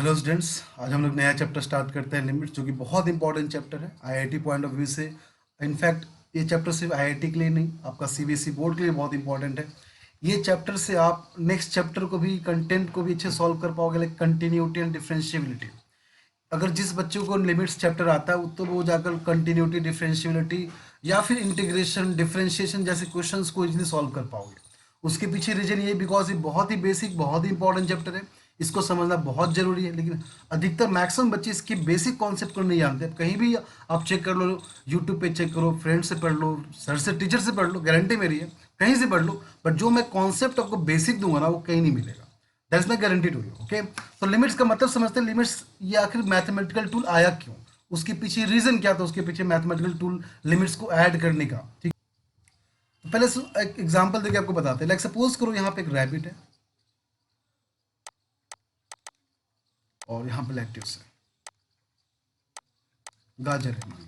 Hello students, आज हम लोग नया चैप्टर स्टार्ट करते हैं लिमिट्स, जो कि बहुत इंपॉर्टेंट चैप्टर है आईआईटी पॉइंट ऑफ व्यू से। इनफैक्ट ये चैप्टर सिर्फ आईआईटी के लिए नहीं, आपका सीबीएसई बोर्ड के लिए बहुत इंपॉर्टेंट है। ये चैप्टर से आप नेक्स्ट चैप्टर को भी, कंटेंट को भी अच्छे सॉल्व कर पाओगे, लाइक कंटिन्यूटी एंड डिफरेंशिएबिलिटी। अगर जिस बच्चे को लिमिट्स चैप्टर आता है तो वो जाकर कंटिन्यूटी, डिफरेंशिएबिलिटी या फिर इंटीग्रेशन, डिफरेंशिएशन जैसे क्वेश्चंस को इजीली सॉल्व कर पाओगे। उसके पीछे रीजन ये बिकॉज ये बहुत ही बेसिक, बहुत ही इंपॉर्टेंट चैप्टर है, इसको समझना बहुत जरूरी है। लेकिन अधिकतर मैक्सिमम बच्चे इसके बेसिक कॉन्सेप्ट को नहीं जानते। कहीं भी आप चेक कर लो, यूट्यूब पे चेक करो, फ्रेंड से पढ़ लो, सर से, टीचर से पढ़ लो, गारंटी मेरी है, कहीं से पढ़ लो, बट जो मैं कॉन्सेप्ट आपको बेसिक दूंगा ना वो कहीं नहीं मिलेगा। That's my guarantee to you. Okay, तो लिमिट्स का मतलब समझते हैं। लिमिट्स ये आखिर मैथमेटिकल टूल आया क्यों, उसके पीछे रीजन क्या था, उसके पीछे मैथमेटिकल टूल लिमिट्स को ऐड करने का। ठीक, तो पहले एक एग्जांपल देके आपको बताते हैं। लाइक सपोज करो यहाँ पे एक रैबिट है और यहाँ पे लैक्टिव्स है, गाजर है मान लो।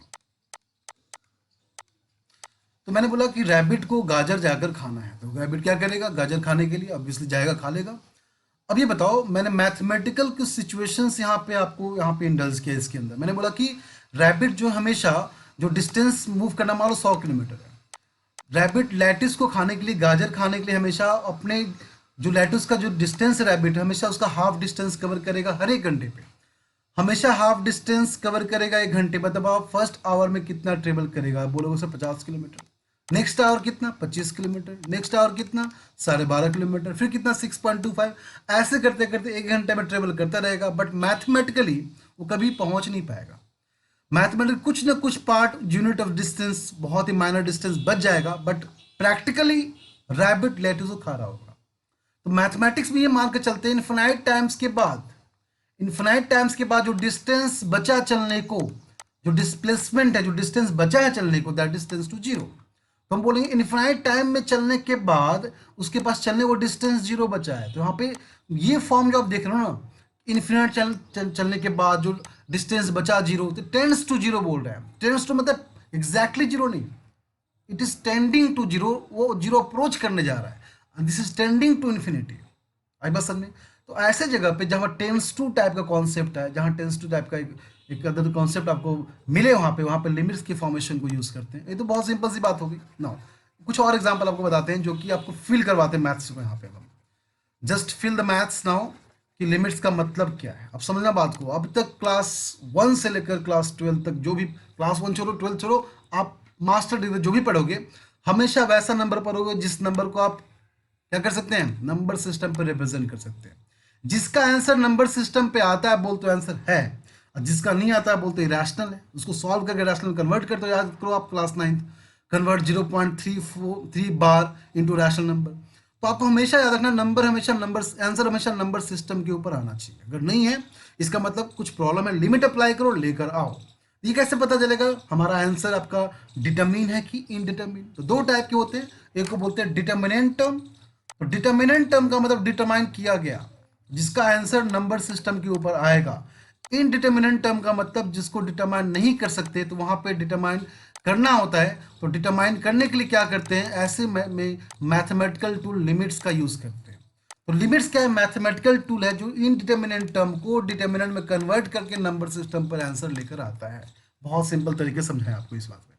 तो मैंने बोला कि रैबिट को गाजर जाकर खाना है, तो रैबिट क्या करेगा, गाजर खाने के लिए ऑब्वियसली जाएगा, खा लेगा। अब ये बताओ, मैंने मैथमेटिकल कुछ सिचुएशंस यहाँ पे आपको यहाँ पे इंडल्ज किया। इसके अंदर मैंने बोला कि रैबिट जो हमेशा जो डिस्टेंस मूव करना, मान लो 100 किलोमीटर है, रैबिट लैटिस को खाने के लिए, गाजर खाने के लिए हमेशा अपने जो लैटिस का जो डिस्टेंस है, रैबिट हमेशा उसका हाफ डिस्टेंस कवर करेगा हर एक घंटे पे, हमेशा हाफ डिस्टेंस कवर करेगा एक घंटे। मतलब आप फर्स्ट आवर में कितना ट्रेवल करेगा, बोलोगे सर 50 किलोमीटर, नेक्स्ट आवर कितना 25 किलोमीटर, नेक्स्ट आवर कितना 12.5 किलोमीटर, फिर कितना 6.25, ऐसे करते करते एक घंटे में ट्रेवल करता रहेगा। बट मैथमेटिकली वो कभी पहुंच नहीं पाएगा। मैथमेटिकली कुछ ना कुछ पार्ट, यूनिट ऑफ डिस्टेंस, बहुत ही माइनर डिस्टेंस बच जाएगा, बट प्रैक्टिकली रैबिट लेटिस को खा रहा होगा। तो मैथमेटिक्स में ये मान के चलते हैं, इन्फिनाइट टाइम्स के बाद जो डिस्टेंस बचा चलने को, जो डिस्प्लेसमेंट है, जो डिस्टेंस बचा है चलने को, दैट डिस्टेंस टू जीरो। तो हम बोलेंगे इन्फिनाइट टाइम में चलने के बाद उसके पास चलने वो डिस्टेंस जीरो बचा है। तो यहाँ पे ये फॉर्म जो आप देख रहे हो ना, इन्फिनाइट चलने के बाद जो डिस्टेंस बचा जीरो, तो टेंड्स टू जीरो बोल रहे हैं। टेंड्स टू मतलब एग्जैक्टली जीरो नहीं, it is tending to zero, वो जीरो अप्रोच करने जा रहा है। This is tending to infinity. आई बस समझे? तो ऐसे जगह पे जहाँ टेंस टू टाइप का कॉन्सेप्ट है, जहाँ टेंस टू टाइप का एक अदर कॉन्सेप्ट आपको मिले, वहाँ पे लिमिट्स की फॉर्मेशन को यूज़ करते हैं। ये तो बहुत सिंपल सी बात होगी ना। कुछ और एग्जांपल आपको बताते हैं जो कि आपको फील करवाते हैं मैथ्स को। यहाँ पे हम just feel the maths now कि लिमिट्स का मतलब क्या है। अब समझना बात को। अब तक क्लास 1 से लेकर क्लास 12 तक, जो भी क्लास 1 छोड़ो, 12 छोड़ो, आप मास्टर डिग्री जो भी पढ़ोगे, हमेशा वैसा नंबर पढ़ोगे जिस नंबर को आप क्या कर सकते हैं, नंबर सिस्टम पर रिप्रेजेंट कर सकते हैं। जिसका आंसर नंबर सिस्टम पे आता है बोलते हो आंसर है, और जिसका नहीं आता है बोलते इरेशनल है। उसको सॉल्व करके रैशनल कन्वर्ट करते हो। याद करो आप class 9th, convert 0.343 bar into rational number. तो आपको हमेशा याद रखना, नंबर हमेशा नंबर, आंसर हमेशा नंबर सिस्टम के ऊपर आना चाहिए। अगर नहीं है इसका मतलब कुछ प्रॉब्लम है। लिमिट अप्लाई करो, लेकर आओ। ये कैसे पता चलेगा हमारा आंसर आपका डिटरमिन है कि इनडिटरमिन? तो दो टाइप के होते हैं, एक को बोलते हैं डिटर्मिनेंट टर्म। तो डिटर्मिनेंट टर्म का मतलब डिटरमाइन किया गया, जिसका आंसर नंबर सिस्टम के ऊपर आएगा। इनडिटर्मिनेंट टर्म का मतलब जिसको डिटरमाइन नहीं कर सकते, तो वहां पे डिटरमाइन करना होता है। तो डिटरमाइन करने के लिए क्या करते हैं, ऐसे में मैथमेटिकल टूल लिमिट्स का यूज करते हैं। तो लिमिट्स क्या है, मैथमेटिकल टूल है जो इनडिटर्मिनेंट टर्म को डिटर्मिनेंट में कन्वर्ट करके नंबर सिस्टम पर आंसर लेकर आता है। बहुत सिंपल तरीके से समझाएं आपको इस बात में।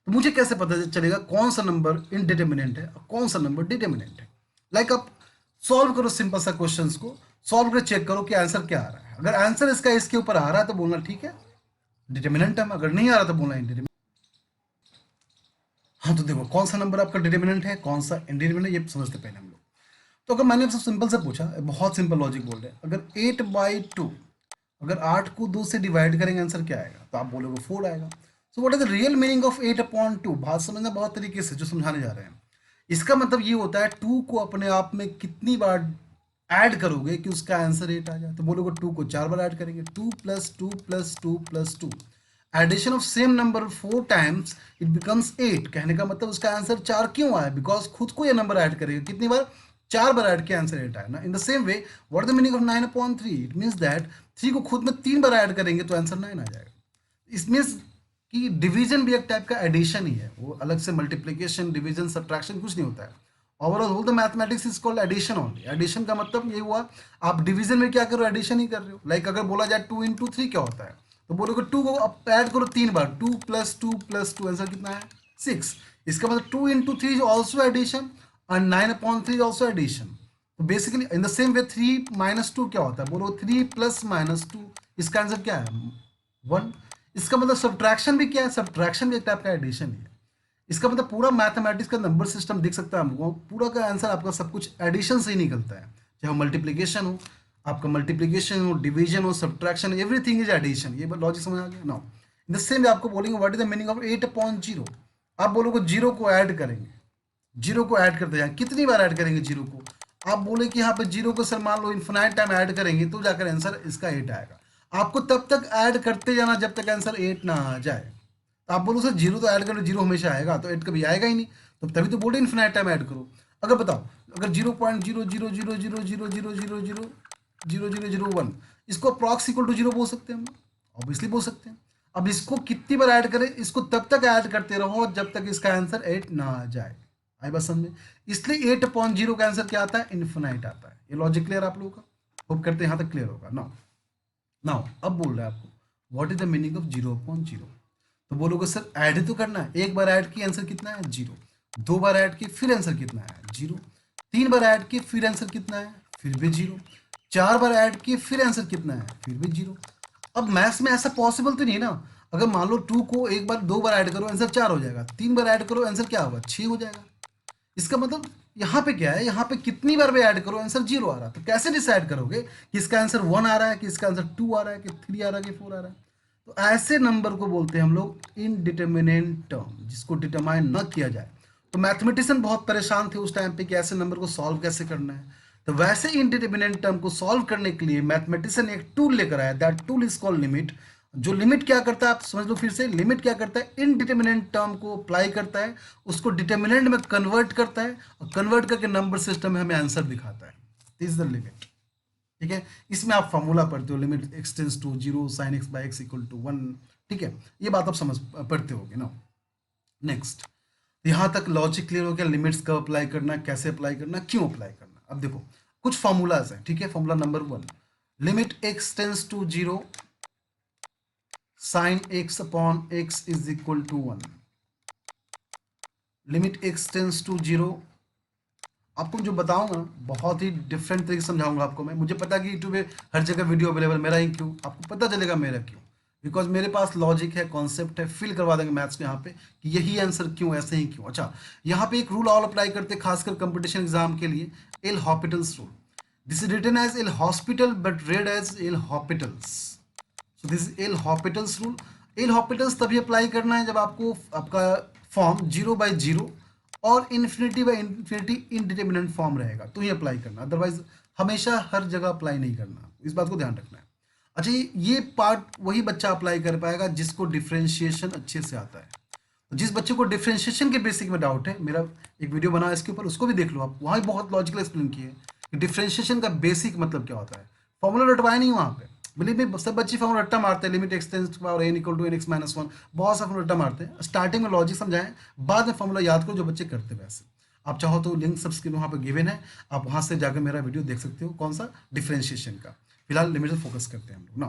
तो मुझे कैसे पता चलेगा कौन सा नंबर इनडिटर्मिनेंट है और कौन सा नंबर डिटर्मिनेंट है? लाइक आप सॉल्व करो सिंपल सा क्वेश्चंस को, सॉल्व कर चेक करो कि आंसर क्या आ रहा है। अगर आंसर इसका इसके ऊपर आ रहा है तो बोलना ठीक है, डिटर्मिनेंट है। अगर नहीं आ रहा तो बोलना इंडिटर्मिनेंट। हाँ, तो देखो कौन सा नंबर आपका डिटर्मिनेंट है, कौन सा इंडिटर्मिनेंट, ये समझते पहले हम लोग। तो अगर मैंने आपसे सिंपल से पूछा, बहुत सिंपल लॉजिक बोल रहे हैं, अगर 8/2, अगर 8 को 2 से डिवाइड करेंगे आंसर क्या आएगा, तो आप बोलोगे 4 आएगा। So what is the real meaning of 8/2? बात समझना बहुत तरीके से, जो समझाने जा रहे हैं। इसका मतलब ये होता है 2 को अपने आप में कितनी बार ऐड करोगे कि उसका आंसर 8 आ जाए। तो बोलोगे 2 को 4 बार ऐड करेंगे, 2 + 2 + 2 + 2, addition of same number 4 times it becomes 8। कहने का मतलब उसका आंसर 4 क्यों आया, बिकॉज खुद को ये नंबर ऐड करेगा कितनी बार, 4 बार ऐड किया, आंसर 8 आया ना। इन the same way what is the meaning of 9/3? It means that 3 को खुद में 3 बार ऐड करेंगे तो आंसर 9 आ जाएगा। इट मींस कि डिवीजन भी एक टाइप का एडिशन ही है, वो अलग से मल्टीप्लिकेशन, डिवीजन, सब्ट्रैक्शन कुछ नहीं होता है। Overall whole the mathematics is called addition only. Addition का मतलब ये हुआ, आप डिवीजन में क्या करो, एडिशन ही कर रहे हो। लाइक अगर बोला जाए 2 × 3 क्या होता है, तो बोलोगे 2 को आप ऐड करो 3 बार, 2 + 2 + 2, आंसर कितना है 6। इसका मतलब 2 × 3 is also addition and 9/3 is also addition. तो basically in the same way 3 - 2 क्या होता है, बोलो 3 + -2, इसका आंसर क्या है 1। इसका मतलब सब्ट्रैक्शन भी क्या है, सब्ट्रैक्शन भी एक टाइप का एडिशन ही है। इसका मतलब पूरा मैथमेटिक्स का नंबर सिस्टम देख सकता है हमको, पूरा का आंसर आपका सब कुछ एडिशन से ही निकलता है। चाहे मल्टीप्लिकेशन हो, आपका मल्टीप्लिकेशन हो, डिवीजन हो, सब्ट्रैक्शन, एवरीथिंग इज एडिशन। ये लॉजिक समझ आ गया ना। इन द सेम आपको बोलेंगे what is the meaning of 8/0। आप बोलोगे जीरो को ऐड करेंगे, जीरो को ऐड करते जाएं, कितनी बार ऐड करेंगे जीरो को, आप बोले कि यहाँ पे जीरो को सर मान लो इन्फिनाइट टाइम ऐड करेंगे तो जाकर आंसर इसका 8 आएगा। आपको तब तक ऐड करते जाना जब तक आंसर 8 ना आ जाए। तो आप बोलो सर जीरो तो ऐड करो, जीरो हमेशा आएगा, तो 8 कभी आएगा ही नहीं, तो तभी तो बोले इन्फिनाइट टाइम ऐड करो। अगर बताओ, अगर 0.0000000000001 इसको अप्रॉक्स इक्वल टू जीरो बोल सकते हैं हम, ऑब्वियसली बोल सकते हैं। अब इसको कितनी बार ऐड करें, इसको तब तक ऐड करते रहो जब तक इसका आंसर 8 ना आ जाए। आई बात समझ में? इसलिए 8/0 का आंसर क्या आता है, इन्फिनाइट आता है। ये लॉजिक क्लियर आप लोगों का? होप करते हैं यहाँ तक क्लियर होगा। नाउ नाउ अब बोल रहा है आपको what is the meaning of 0/0। तो बोलोगे सर ऐड तो करना है, एक बार ऐड की आंसर कितना है 0, 2 बार ऐड की फिर आंसर कितना है 0, 3 बार ऐड की फिर आंसर कितना है फिर भी 0, 4 बार ऐड की फिर आंसर कितना है फिर भी 0। अब मैथ्स में ऐसा पॉसिबल तो नहीं ना, अगर मान लो 2 को एक बार 2 बार ऐड करो आंसर 4 हो जाएगा, 3 बार ऐड करो आंसर क्या होगा 6 हो जाएगा। इसका मतलब यहाँ पे क्या है, यहाँ पे कितनी बार भी ऐड करो आंसर 0 आ रहा है। तो कैसे डिसाइड करोगे कि इसका आंसर 1 आ रहा है, कि इसका आंसर 2 आ रहा है, कि 3 आ रहा है, कि 4 आ रहा है। तो ऐसे नंबर को बोलते हैं हम लोग इनडिटर्मिनेट टर्म, जिसको डिटरमाइन न किया जाए। तो मैथमेटिशियन बहुत परेशान थे उस टाइम पे कि ऐसे नंबर को सॉल्व कैसे करना है। तो वैसे इनडिटर्मिनेट टर्म को सॉल्व करने के लिए मैथमेटिशियन एक टूल लेकर आया, that tool is called limit. जो लिमिट क्या करता है आप समझ लो फिर से, लिमिट क्या करता है, इनडिटर्मिनेट टर्म को अप्लाई करता है, उसको डिटर्मिनेंट में कन्वर्ट करता है, और कन्वर्ट करके नंबर सिस्टम में हमें आंसर दिखाता है। This is the limit. ठीक है, इसमें आप फॉर्मूला पढ़ते हो, limit x tends to 0 sin x by x = 1। ठीक है, ये बात आप समझ पढ़ते होगे ना। नेक्स्ट, यहाँ तक लॉजिक क्लियर हो गया, लिमिट्स कब अप्लाई करना, कैसे अप्लाई करना, क्यों अप्लाई करना। अब देखो कुछ फॉर्मूलाज हैं। ठीक है, formula number 1, limit x tends to 0 sin x/x = 1। Limit x tends to 0, आपको जो बताऊंगा बहुत ही डिफरेंट तरीके से समझाऊंगा आपको मैं। मुझे पता है कि यूट्यूब पे हर जगह वीडियो अवेलेबल, मेरा ही क्यों, आपको पता चलेगा मेरा क्यों, बिकॉज मेरे पास लॉजिक है, कॉन्सेप्ट है, फील करवा देंगे मैथ्स को यहाँ पे कि यही आंसर क्यों, ऐसे ही क्यों। अच्छा, यहाँ पे एक रूल ऑल अप्लाई करते हैं खासकर कंपटीशन एग्जाम के लिए, L Hospital's rule. This is written as L Hospital but read as L Hospital's. So this is L Hospital's rule. L Hospital's तभी अप्लाई करना है जब आपको आपका फॉर्म 0/0 और infinity by infinity indeterminate form रहेगा तो ही अप्लाई करना, अदरवाइज हमेशा हर जगह अप्लाई नहीं करना। इस बात को ध्यान रखना है। अच्छा, ये पार्ट वही बच्चा अप्लाई कर पाएगा जिसको डिफ्रेंशिएशन अच्छे से आता है। तो जिस बच्चे को डिफ्रेंशिएशन के बेसिक में डाउट है, मेरा एक वीडियो बना है इसके ऊपर, उसको भी देख लो आप, वहाँ बहुत लॉजिकल एक्सप्लेन किए कि डिफ्रेंशिएशन का बेसिक मतलब क्या होता है। फॉर्मूला रटवाया नहीं वहाँ पे, बिलीव मी, सब बच्चे फॉर्मूला रट्टा मारते हैं, limit x tends to power n = nx-1, बहुत सा फॉर्मूला रट्टा मारते हैं। स्टार्टिंग में लॉजिक समझाएं, बाद में फॉर्मूला याद करो जो बच्चे करते हैं। वैसे आप चाहो तो लिंक सब्सक्रिप्शन वहाँ पर गिवन है, आप वहाँ से जाकर मेरा वीडियो देख सकते हो, कौन सा, डिफ्रेंशिएशन का। फिलहाल लिमिट से फोकस करते हैं हम लोग ना।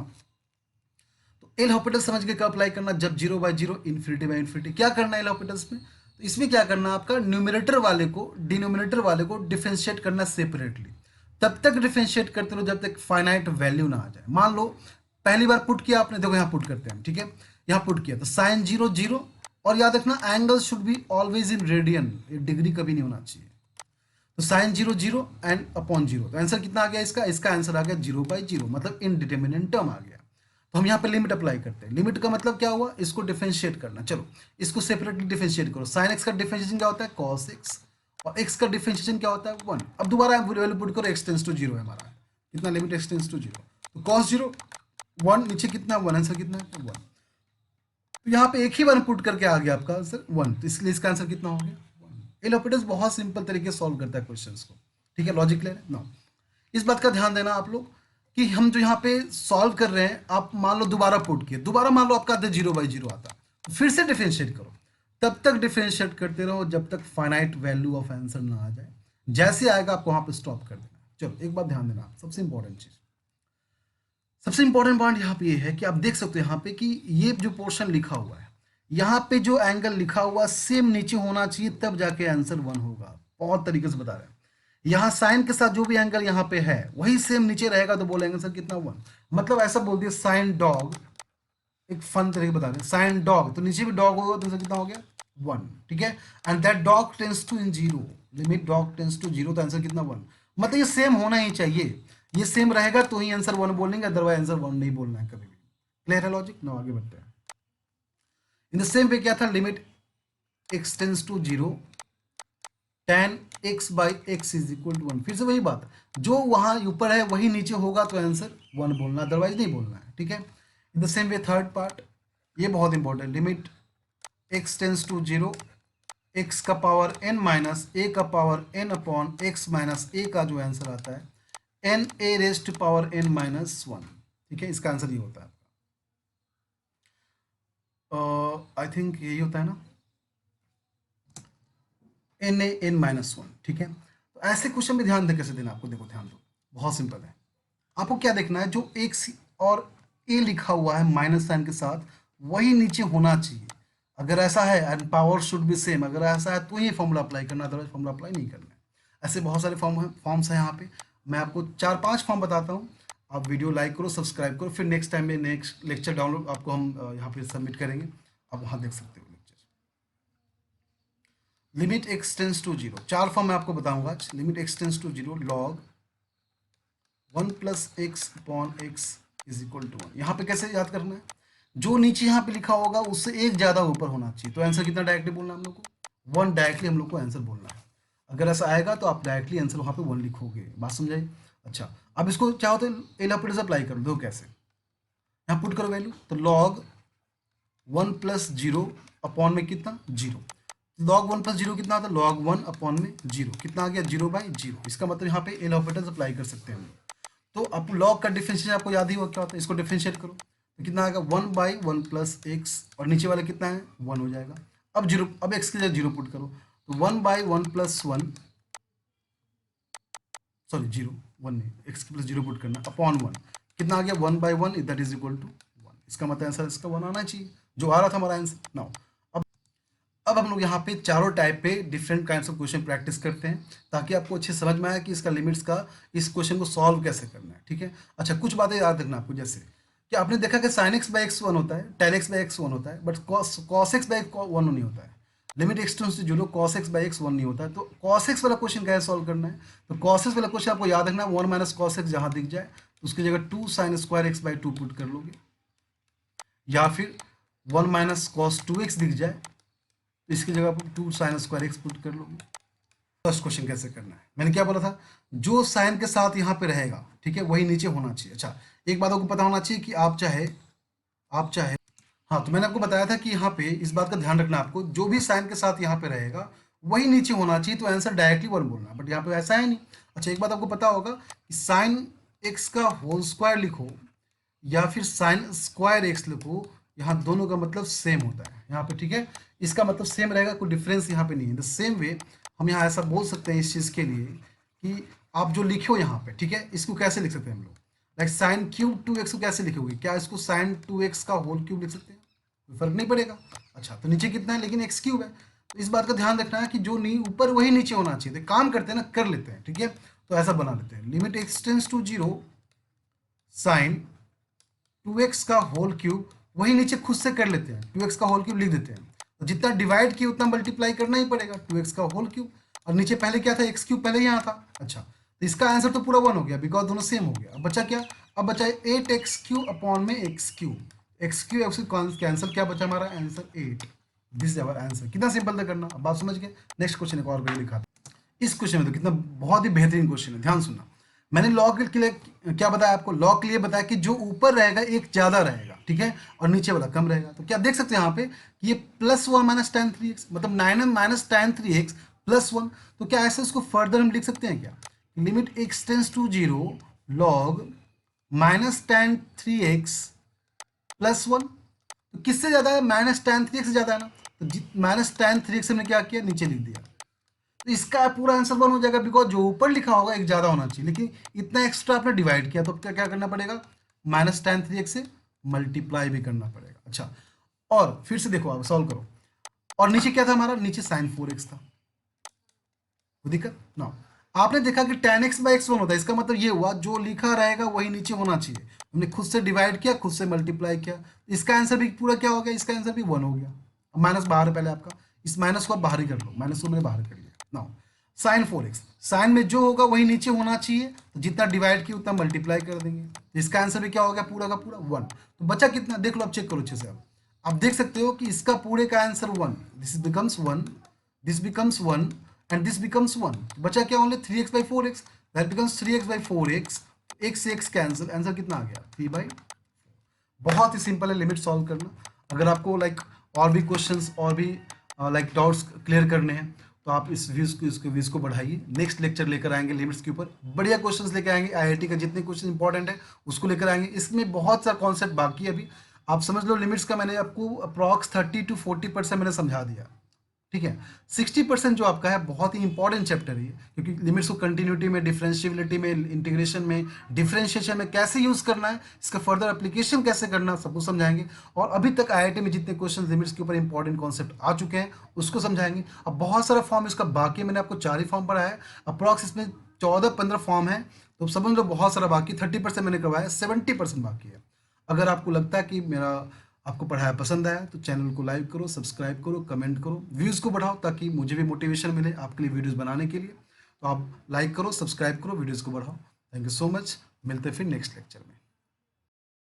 तो एल हॉस्पिटल समझ के कब अप्लाई करना, जब 0/0 इन्फिनिटी बाय इन्फिनिटी। क्या करना है एल हॉस्पिटल्स में, तो इसमें क्या करना, आपका न्यूमिनेटर वाले को डिनोमिनेटर वाले को डिफ्रेंशिएट करना सेपरेटली। तब तक डिफ्रेंशिएट करते रहो जब तक फाइनाइट वैल्यू ना आ जाए। मान लो पहली बार पुट किया आपने, देखो यहाँ पुट करते हैं, ठीक है, यहाँ पुट किया तो sin 0 0, और याद रखना angle should be always in radian, degree कभी नहीं होना चाहिए। तो sin 0 0 एंड अपॉन 0, तो आंसर कितना आ गया इसका, इसका आंसर आ गया 0/0, मतलब इनडिटर्मिनेंट टर्म आ गया। तो हम यहाँ पे लिमिट अप्लाई करते हैं। लिमिट का मतलब क्या हुआ, इसको डिफरेंशिएट करना। चलो इसको सेपरेटली डिफरेंशिएट करो। sin x का डिफरेंशिएशन क्या होता है cos x, और x का डिफरेंशिएशन क्या होता है 1। अब दोबारा वैल्यू पुट करो, x टेंड्स टू 0 है हमारा, कितना, लिमिट x टेंड्स टू 0, तो cos 0 1, नीचे कितना 1, आंसर कितना है 1। तो यहाँ पे एक ही बार पुट करके आ गया आपका आंसर 1, तो इसलिए इसका आंसर कितना हो गया 1। एल हॉस्पिटल्स बहुत सिंपल तरीके से सॉल्व करता है क्वेश्चंस को। ठीक है, लॉजिक क्लियर है ना। इस बात का ध्यान देना आप लोग कि हम जो यहाँ पे सॉल्व कर रहे हैं, आप मान लो दोबारा पुट किए, दोबारा मान लो आपका 0/0 आता, तो फिर से डिफरेंशिएट करो। तब तक डिफरेंशिएट करते रहो जब तक फाइनाइट वैल्यू ऑफ आंसर ना आ जाए। जैसे आएगा आपको वहां पे स्टॉप कर देना। चलो एक बात ध्यान देना, सबसे इंपॉर्टेंट चीज, सबसे इंपॉर्टेंट पॉइंट यहाँ पे ये है कि आप देख सकते हो यहाँ पे कि ये जो पोर्शन लिखा हुआ है, यहाँ पे जो एंगल लिखा हुआ सेम नीचे होना चाहिए, तब जाके आंसर 1 होगा। बहुत तरीके से बता रहे हैं। यहाँ साइन के साथ जो भी एंगल यहाँ पे है वही सेम नीचे रहेगा, तो बोलेंगे सर कितना 1। मतलब ऐसा बोल दिया साइन डॉग, एक फन तरीके बता रहे हैं, साइन डॉग तो नीचे भी डॉग होगा, तो कितना हो गया 1, ठीक है। And that dog tends to in zero, limit dog tends to zero, तो आंसर कितना 1। मतलब ये सेम होना ही चाहिए, ये सेम रहेगा तो ही आंसर 1 बोलेंगे, अदरवाइज आंसर 1 नहीं बोलना है कभी भी। क्लियर है लॉजिक? ना आगे बढ़ते हैं। इन द सेम वे क्या था, limit x tends to zero tan x by x is equal to 1। फिर से वही बात, जो वहां ऊपर है वही नीचे होगा, तो आंसर 1 बोलना, अदरवाइज नहीं बोलना है, ठीक है। In the same way third part, ये बहुत important, limit x tends to zero x का पावर n माइनस a का power n upon x minus a का जो आंसर आता है n a raise to power n minus 1, ठीक है। इसका आंसर ये होता है, आई थिंक यही होता है ना, n a n माइनस 1, ठीक है। तो ऐसे क्वेश्चन में ध्यान दे कैसे देना आपको, देखो ध्यान दो, बहुत सिंपल है। आपको क्या देखना है, जो x और a लिखा हुआ है माइनस साइन के साथ वही नीचे होना चाहिए। अगर ऐसा है and power should be same, अगर ऐसा है तो ही फॉर्मूला अप्लाई करना, अदरवाइज फॉर्मूला अप्लाई नहीं करना है। ऐसे बहुत सारे फॉर्म्स हैं यहाँ पे, मैं आपको 4-5 फॉर्म बताता हूँ। आप वीडियो लाइक करो, सब्सक्राइब करो, फिर नेक्स्ट टाइम में नेक्स्ट लेक्चर डाउनलोड आपको हम यहाँ पे सबमिट करेंगे, आप वहाँ देख सकते हो lecture. Limit x tends to zero, 4 form मैं आपको बताऊंगा आज। Limit x tends to zero log 1 plus x upon x is equal to 1। यहाँ पे कैसे याद करना है, जो नीचे यहाँ पे लिखा होगा उससे एक ज़्यादा ऊपर होना चाहिए, तो आंसर कितना डायरेक्टली बोलना है हम लोग को 1, डायरेक्टली हम लोग को आंसर बोलना है। अगर ऐसा आएगा तो आप डायरेक्टली आंसर वहाँ पे 1 लिखोगे, बात समझाइए। अच्छा, अब इसको चाहो तो एल ऑपरेटर अप्लाई कर दो, कैसे, यहाँ पुट करो वैल्यू, तो लॉग 1 प्लस जीरो अपॉन में कितना 0, लॉग 1 प्लस जीरो कितना आता है, लॉग 1 अपॉन में 0 कितना आ गया 0 बाई 0। इसका मतलब यहाँ पे एल ऑपरेटर अप्लाई कर सकते हैं हम। तो अब लॉग का डिफरेंशिएशन आपको याद ही हुआ क्या होता है, इसको डिफरेंशिएट करो तो कितना आएगा 1 बाई 1 प्लस एक्स, और नीचे वाले कितना है 1 हो जाएगा। अब 0, अब एक्स की जगह 0 पुट करो, तो 1 बाई 1 प्लस 1, सॉरी 0 1 नहीं, एक्स की प्लस 0 पुट करना अपॉन 1, कितना आ गया 1 by 1 that is equal to 1। इसका मतलब आंसर इसका 1 आना चाहिए, जो आ रहा था हमारा आंसर। नाउ अब हम लोग यहाँ पे चारों टाइप पे different kinds of question practice करते हैं, ताकि आपको अच्छे समझ में आए कि इसका लिमिट्स का, इस क्वेश्चन को सॉल्व कैसे करना है, ठीक है। अच्छा, कुछ बातें याद रखना आपको, जैसे कि आपने देखा कि साइन एक्स बाई एक्स 1 होता है, टेन एक्स बाई एक्स 1 होता है, बट कॉस एक्स बाई 1 नहीं होता है। Limit x to zero cos x by x 1 नहीं होता है। तो कॉस एक्स वाला क्वेश्चन कैसे सॉल्व करना है, तो कॉस एक्स वाला क्वेश्चन आपको याद रखना है 1 माइनस कॉस एक्स जहाँ दिख जाए तो उसकी जगह 2 sine square x by 2 put कर लोगे, या फिर 1 माइनस कॉस 2x दिख जाए तो इसकी जगह पर 2 साइन स्क्वायर एक्स पुट कर लोगे। फर्स्ट क्वेश्चन कैसे करना है, मैंने क्या बोला था, जो साइन के साथ यहाँ पे रहेगा, ठीक है, वही नीचे होना चाहिए। अच्छा, एक बात आपको पता होना चाहिए कि आप चाहे हाँ, तो मैंने आपको बताया था कि यहाँ पे इस बात का ध्यान रखना आपको, जो भी साइन के साथ यहाँ पे रहेगा वही नीचे होना चाहिए, तो आंसर डायरेक्टली 1 बोलना, बट यहाँ पे ऐसा है नहीं। अच्छा, एक बात आपको पता होगा कि साइन एक्स का होल स्क्वायर लिखो या फिर साइन स्क्वायर एक्स लिखो, यहाँ दोनों का मतलब सेम होता है यहाँ पे, ठीक है। इसका मतलब सेम रहेगा, कोई डिफरेंस यहाँ पे नहीं है। द सेम वे हम यहाँ ऐसा बोल सकते हैं इस चीज़ के लिए कि आप जो लिखे हो यहाँ पे, ठीक है, इसको कैसे लिख सकते हैं हम लोग, लाइक साइन क्यूब 2x को कैसे लिखोगे, क्या इसको साइन 2x का होल क्यूब लिख सकते हैं, कोई फर्क नहीं पड़ेगा। अच्छा, तो नीचे कितना है, लेकिन x क्यूब है, तो इस बात का ध्यान रखना है कि जो नहीं ऊपर वही नीचे होना चाहिए। तो काम करते हैं ना, कर लेते हैं, ठीक है। तो ऐसा बना लेते हैं, limit x tends to zero sine 2x का होल क्यूब, वही नीचे खुद से कर लेते हैं, 2x का होल क्यूब लिख देते हैं, तो जितना डिवाइड किया उतना मल्टीप्लाई करना ही पड़ेगा, 2x का होल क्यूब, और नीचे पहले क्या था x क्यूब, पहले यहाँ था। अच्छा, तो इसका आंसर तो पूरा 1 हो गया, बिकॉज दोनों सेम हो गया। अब बचा क्या, अब बचा 8x क्यूब अपॉन में x cube, x cube cancel, क्या बचा हमारा answer 8। This is our answer. कितना सिंपल था करना, अब बात समझ गए। नेक्स्ट क्वेश्चन एक और करके दिखाते हैं। इस क्वेश्चन में तो कितना बहुत ही बेहतरीन क्वेश्चन है, ध्यान सुनना। मैंने लॉग के लिए क्या बताया आपको, लॉग के लिए बताया कि जो ऊपर रहेगा एक ज्यादा रहेगा, ठीक है, और नीचे वाला कम रहेगा। तो क्या देख सकते हैं यहाँ पे कि ये प्लस 1 माइनस tan 3x, मतलब 9m minus tan 3x plus 1। तो क्या ऐसे इसको फर्दर हम लिख सकते हैं क्या, limit x tends to zero log minus tan 3x plus 1। तो किससे ज्यादा है, माइनस tan 3x से ज्यादा है ना, तो माइनस tan 3x हमने क्या किया, नीचे लिख दिया। तो इसका पूरा आंसर 1 हो जाएगा, बिकॉज जो ऊपर लिखा होगा एक ज़्यादा होना चाहिए, लेकिन इतना एक्स्ट्रा आपने डिवाइड किया तो क्या क्या करना पड़ेगा, -tan3x से मल्टीप्लाई भी करना पड़ेगा। अच्छा, और फिर से देखो, आप सॉल्व करो, और नीचे क्या था हमारा, नीचे sin4x था, कोई दिक्कत ना। आपने देखा कि tan x बाई x 1 होता है, इसका मतलब ये हुआ जो लिखा रहेगा वही नीचे होना चाहिए। हमने खुद से डिवाइड किया, खुद से मल्टीप्लाई किया, इसका आंसर भी पूरा क्या हो गया, इसका आंसर भी 1 हो गया। अब माइनस बाहर है पहले आपका, इस माइनस को आप बाहर ही कर लो, माइनस को मैंने बाहर कर लिया। नाउ sin4x, साइन में जो होगा वही नीचे होना चाहिए, तो जितना डिवाइड किया उतना मल्टीप्लाई कर देंगे। इसका आंसर भी क्या हो गया, पूरा का पूरा 1। तो बचा कितना, देख लो, आप चेक करो अच्छे से। आप देख सकते हो कि इसका पूरे का answer 1, this becomes 1, this becomes 1 and this becomes 1। बचा क्या, only 3x by 4x, that becomes 3x by 4x, x से x कैंसिल, आंसर कितना आ गया, 3/4। बहुत ही सिंपल है लिमिट सॉल्व करना। अगर आपको लाइक और भी क्वेश्चंस और भी लाइक डाउट्स क्लियर करने हैं तो आप इस व्यूज़ को बढ़ाइए। नेक्स्ट लेक्चर लेकर आएंगे लिमिट्स के ऊपर, बढ़िया क्वेश्चंस लेकर आएंगे, आईआईटी का जितने क्वेश्चन इंपॉर्टेंट है उसको लेकर आएंगे। इसमें बहुत सारा कॉन्सेप्ट बाकी है अभी, आप समझ लो लिमिट्स का मैंने आपको अप्रॉक्स 30 to 40% मैंने समझा दिया, ठीक है। 60% जो आपका है बहुत ही इंपॉर्टेंट चैप्टर है ये, क्योंकि लिमिट्स को कंटिन्यूटी में, डिफरेंशिएबिलिटी में, इंटीग्रेशन में, डिफरेंशिएशन में कैसे यूज़ करना है, इसका फर्दर एप्लीकेशन कैसे करना, सब कुछ समझाएंगे। और अभी तक आईआईटी में जितने क्वेश्चन लिमिट्स के ऊपर इंपॉर्टेंट कॉन्सेप्ट आ चुके हैं उसको समझाएंगे। अब बहुत सारा फॉर्म इसका बाकी है, मैंने आपको 4 ही फॉर्म पढ़ाया है, अप्रॉक्स इसमें 14-15 फॉर्म है, तो समझ लो बहुत सारा बाकी, 30% मैंने करवाया, 70% बाकी है। अगर आपको लगता है कि मेरा आपको पढ़ाया पसंद आया तो चैनल को लाइक करो, सब्सक्राइब करो, कमेंट करो, व्यूज़ को बढ़ाओ ताकि मुझे भी मोटिवेशन मिले आपके लिए वीडियोस बनाने के लिए। तो आप लाइक करो, सब्सक्राइब करो, वीडियोस को बढ़ाओ। थैंक यू सो मच, मिलते हैं फिर नेक्स्ट लेक्चर में।